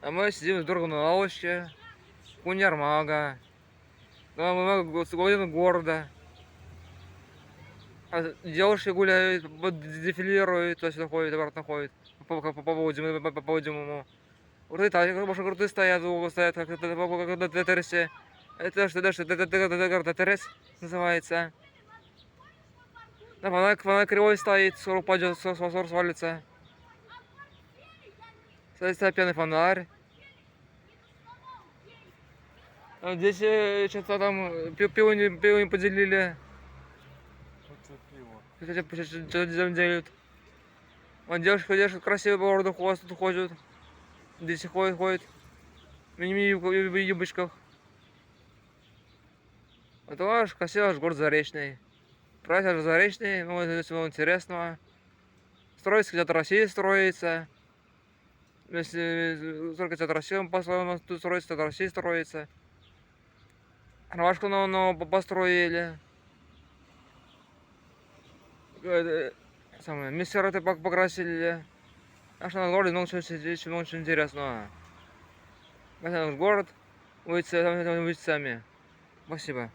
А мы сидим в дорогу на лавочке, Куньярмага, главного города. А девушки гуляют, дефилируют, то есть ходят, обратно ходят по подиуму. Крутые стоят, стоят, как это тетерисе. Это что, это терес называется. Да, она кривой стоит, скоро упадет, скоро свалится. Стоит пьяный фонарь. А здесь что-то там пиво не поделили. Что делают? Вон девушка красивая по городу тут ходят. Здесь ходят. В мини-юбочках. Это ваш красивый город Заречный. Праздник Заречный, ну, это всего интересного. Строится где-то Россия строится. Если только где-то Россия тут строится, где-то Россия строится. Ромашку новую построили. Самое, мистеры покрасили. А что на городе, ну, очень интересного. Город, улицы сами. Спасибо.